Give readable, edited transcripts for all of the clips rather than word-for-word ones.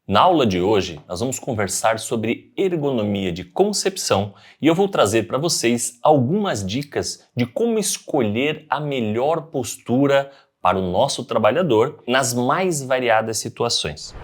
Na aula de hoje, nós vamos conversar sobre ergonomia de concepção e eu vou trazer para vocês algumas dicas de como escolher a melhor postura para o nosso trabalhador nas mais variadas situações.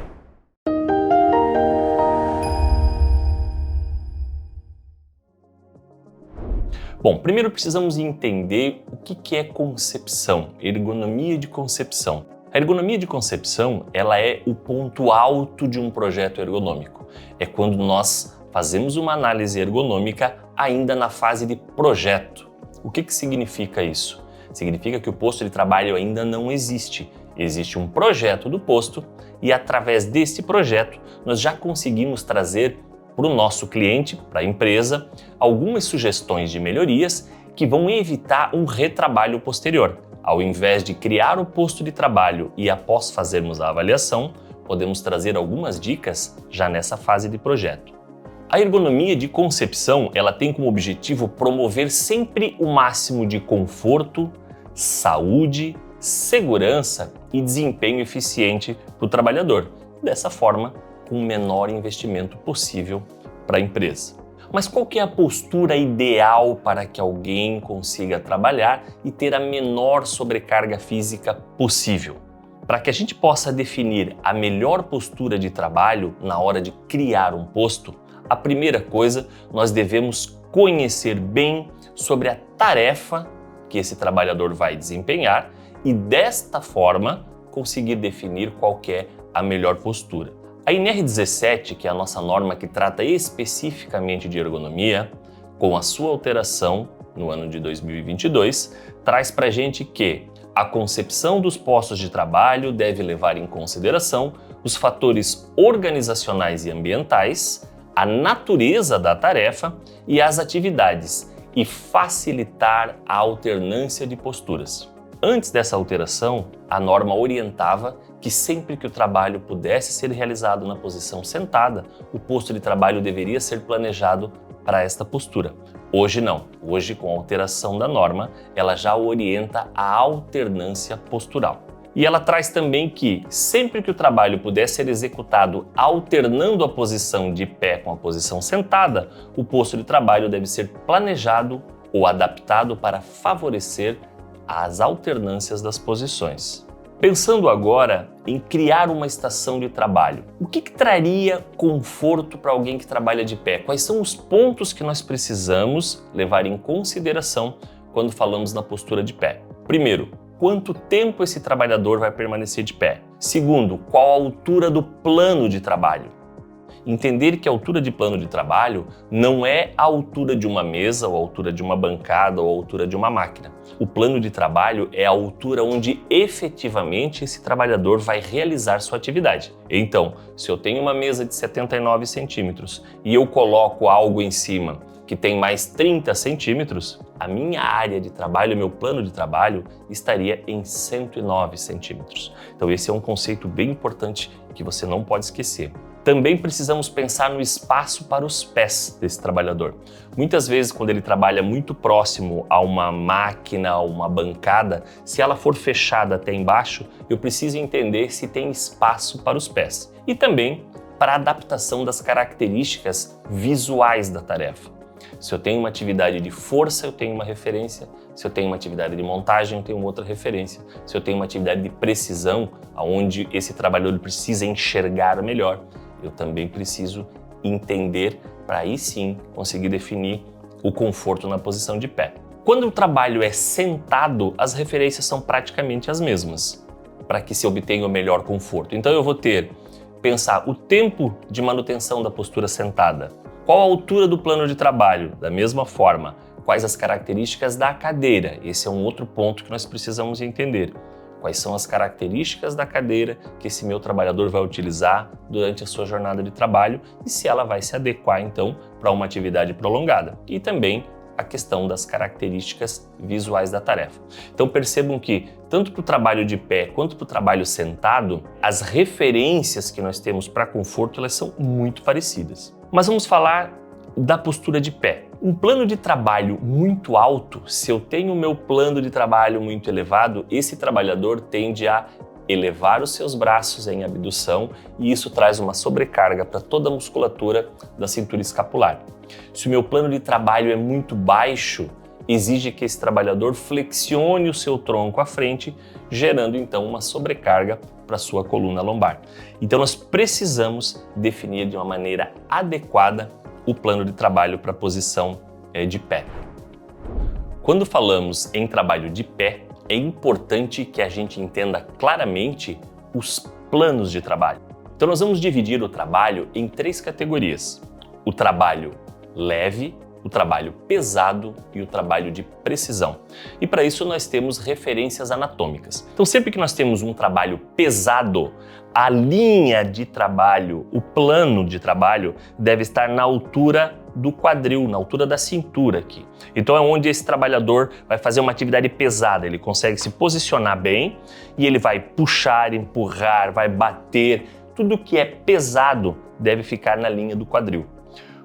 Bom, primeiro precisamos entender o que é concepção, ergonomia de concepção. A ergonomia de concepção, ela é o ponto alto de um projeto ergonômico. É quando nós fazemos uma análise ergonômica ainda na fase de projeto. O que significa isso? Significa que o posto de trabalho ainda não existe. Existe um projeto do posto e através desse projeto nós já conseguimos trazer para o nosso cliente, para a empresa, algumas sugestões de melhorias que vão evitar um retrabalho posterior. Ao invés de criar o posto de trabalho e após fazermos a avaliação, podemos trazer algumas dicas já nessa fase de projeto. A ergonomia de concepção, ela tem como objetivo promover sempre o máximo de conforto, saúde, segurança e desempenho eficiente para o trabalhador. Dessa forma, com o menor investimento possível para a empresa. Mas qual que é a postura ideal para que alguém consiga trabalhar e ter a menor sobrecarga física possível? Para que a gente possa definir a melhor postura de trabalho na hora de criar um posto, a primeira coisa, nós devemos conhecer bem sobre a tarefa que esse trabalhador vai desempenhar e desta forma conseguir definir qual que é a melhor postura. A NR17, que é a nossa norma que trata especificamente de ergonomia, com a sua alteração no ano de 2022, traz para a gente que a concepção dos postos de trabalho deve levar em consideração os fatores organizacionais e ambientais, a natureza da tarefa e as atividades e facilitar a alternância de posturas. Antes dessa alteração, a norma orientava que sempre que o trabalho pudesse ser realizado na posição sentada, o posto de trabalho deveria ser planejado para esta postura. Hoje não. Hoje, com a alteração da norma, ela já orienta a alternância postural. E ela traz também que sempre que o trabalho puder ser executado alternando a posição de pé com a posição sentada, o posto de trabalho deve ser planejado ou adaptado para favorecer as alternâncias das posições. Pensando agora em criar uma estação de trabalho, o que traria conforto para alguém que trabalha de pé? Quais são os pontos que nós precisamos levar em consideração quando falamos na postura de pé? Primeiro, quanto tempo esse trabalhador vai permanecer de pé? Segundo, qual a altura do plano de trabalho? Entender que a altura de plano de trabalho não é a altura de uma mesa, ou a altura de uma bancada, ou a altura de uma máquina. O plano de trabalho é a altura onde efetivamente esse trabalhador vai realizar sua atividade. Então, se eu tenho uma mesa de 79 centímetros e eu coloco algo em cima que tem mais 30 centímetros, a minha área de trabalho, meu plano de trabalho estaria em 109 centímetros. Então esse é um conceito bem importante que você não pode esquecer. Também precisamos pensar no espaço para os pés desse trabalhador. Muitas vezes, quando ele trabalha muito próximo a uma máquina, a uma bancada, se ela for fechada até embaixo, eu preciso entender se tem espaço para os pés. E também para a adaptação das características visuais da tarefa. Se eu tenho uma atividade de força, eu tenho uma referência. Se eu tenho uma atividade de montagem, eu tenho outra referência. Se eu tenho uma atividade de precisão, onde esse trabalhador precisa enxergar melhor, eu também preciso entender para aí sim conseguir definir o conforto na posição de pé. Quando o trabalho é sentado, as referências são praticamente as mesmas, para que se obtenha o melhor conforto. Então eu vou pensar o tempo de manutenção da postura sentada, qual a altura do plano de trabalho, da mesma forma, quais as características da cadeira, esse é um outro ponto que nós precisamos entender. Quais são as características da cadeira que esse meu trabalhador vai utilizar durante a sua jornada de trabalho e se ela vai se adequar então para uma atividade prolongada. E também a questão das características visuais da tarefa. Então percebam que tanto para o trabalho de pé quanto para o trabalho sentado, as referências que nós temos para conforto elas são muito parecidas. Mas vamos falar da postura de pé. Um plano de trabalho muito alto, se eu tenho o meu plano de trabalho muito elevado, esse trabalhador tende a elevar os seus braços em abdução e isso traz uma sobrecarga para toda a musculatura da cintura escapular. Se o meu plano de trabalho é muito baixo, exige que esse trabalhador flexione o seu tronco à frente, gerando então uma sobrecarga para a sua coluna lombar. Então nós precisamos definir de uma maneira adequada o plano de trabalho para a posição de pé. Quando falamos em trabalho de pé, é importante que a gente entenda claramente os planos de trabalho. Então nós vamos dividir o trabalho em 3 categorias: o trabalho leve, o trabalho pesado e o trabalho de precisão. E para isso nós temos referências anatômicas. Então sempre que nós temos um trabalho pesado, a linha de trabalho, o plano de trabalho deve estar na altura do quadril, na altura da cintura aqui. Então é onde esse trabalhador vai fazer uma atividade pesada, ele consegue se posicionar bem e ele vai puxar, empurrar, vai bater, tudo que é pesado deve ficar na linha do quadril.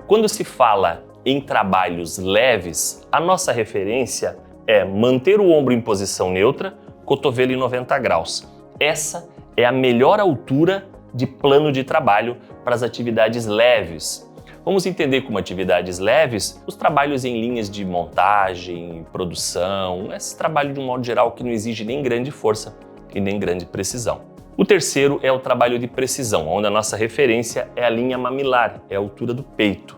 Quando se fala em trabalhos leves, a nossa referência é manter o ombro em posição neutra, cotovelo em 90 graus. Essa é a melhor altura de plano de trabalho para as atividades leves. Vamos entender como atividades leves os trabalhos em linhas de montagem, produção, esse trabalho de um modo geral que não exige nem grande força e nem grande precisão. O terceiro é o trabalho de precisão, onde a nossa referência é a linha mamilar, é a altura do peito.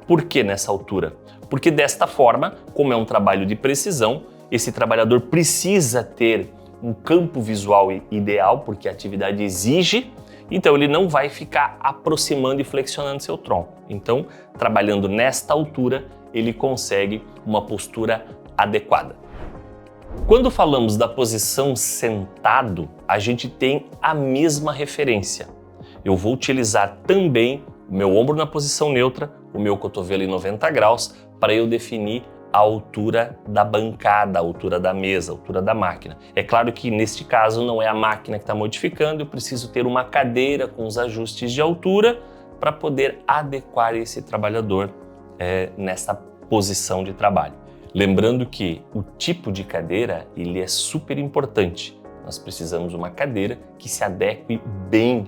Por que nessa altura? Porque desta forma, como é um trabalho de precisão, esse trabalhador precisa ter um campo visual ideal, porque a atividade exige, então ele não vai ficar aproximando e flexionando seu tronco. Então, trabalhando nesta altura, ele consegue uma postura adequada. Quando falamos da posição sentado, a gente tem a mesma referência. Eu vou utilizar também o meu ombro na posição neutra, o meu cotovelo em 90 graus, para eu definir a altura da bancada, a altura da mesa, a altura da máquina. É claro que neste caso não é a máquina que está modificando, eu preciso ter uma cadeira com os ajustes de altura para poder adequar esse trabalhador nessa posição de trabalho. Lembrando que o tipo de cadeira ele é super importante. Nós precisamos de uma cadeira que se adeque bem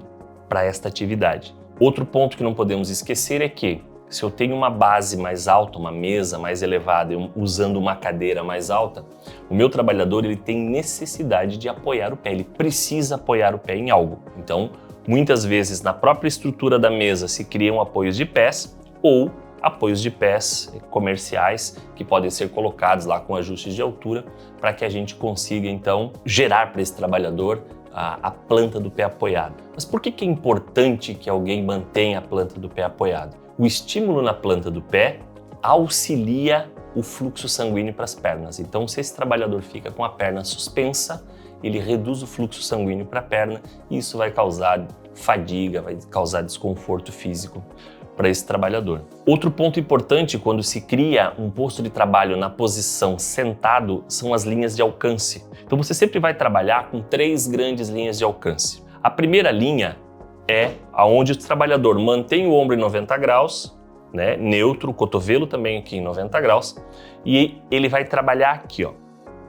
para esta atividade. Outro ponto que não podemos esquecer é que se eu tenho uma base mais alta, uma mesa mais elevada, usando uma cadeira mais alta, o meu trabalhador ele tem necessidade de apoiar o pé, ele precisa apoiar o pé em algo. Então, muitas vezes na própria estrutura da mesa se criam apoios de pés ou apoios de pés comerciais que podem ser colocados lá com ajustes de altura para que a gente consiga então gerar para esse trabalhador a planta do pé apoiada. Mas por que é importante que alguém mantenha a planta do pé apoiada? O estímulo na planta do pé auxilia o fluxo sanguíneo para as pernas. Então, se esse trabalhador fica com a perna suspensa, ele reduz o fluxo sanguíneo para a perna e isso vai causar fadiga, vai causar desconforto físico para esse trabalhador. Outro ponto importante quando se cria um posto de trabalho na posição sentado são as linhas de alcance. Então você sempre vai trabalhar com 3 grandes linhas de alcance. A primeira linha é aonde o trabalhador mantém o ombro em 90 graus, né, neutro, o cotovelo também aqui em 90 graus, e ele vai trabalhar aqui, ó.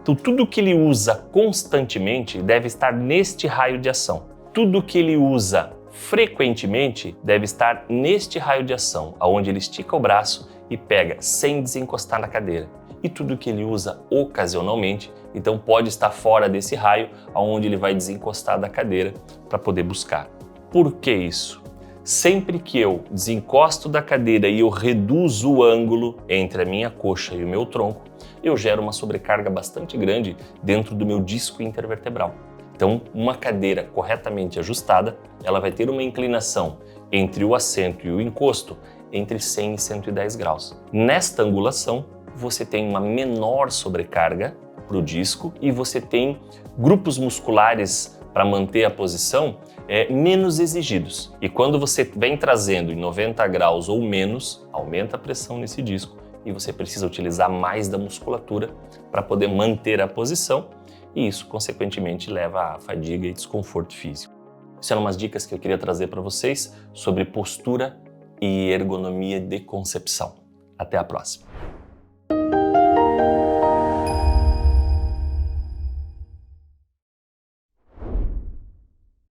Então tudo que ele usa constantemente deve estar neste raio de ação. Tudo que ele usa frequentemente deve estar neste raio de ação, aonde ele estica o braço e pega sem desencostar na cadeira. E tudo que ele usa ocasionalmente, então pode estar fora desse raio, aonde ele vai desencostar da cadeira para poder buscar. Por que isso? Sempre que eu desencosto da cadeira e eu reduzo o ângulo entre a minha coxa e o meu tronco, eu gero uma sobrecarga bastante grande dentro do meu disco intervertebral. Então, uma cadeira corretamente ajustada, ela vai ter uma inclinação entre o assento e o encosto entre 100 e 110 graus. Nesta angulação, você tem uma menor sobrecarga para o disco e você tem grupos musculares para manter a posição menos exigidos. E quando você vem trazendo em 90 graus ou menos, aumenta a pressão nesse disco e você precisa utilizar mais da musculatura para poder manter a posição e isso, consequentemente, leva a fadiga e desconforto físico. Essas eram umas dicas que eu queria trazer para vocês sobre postura e ergonomia de concepção. Até a próxima!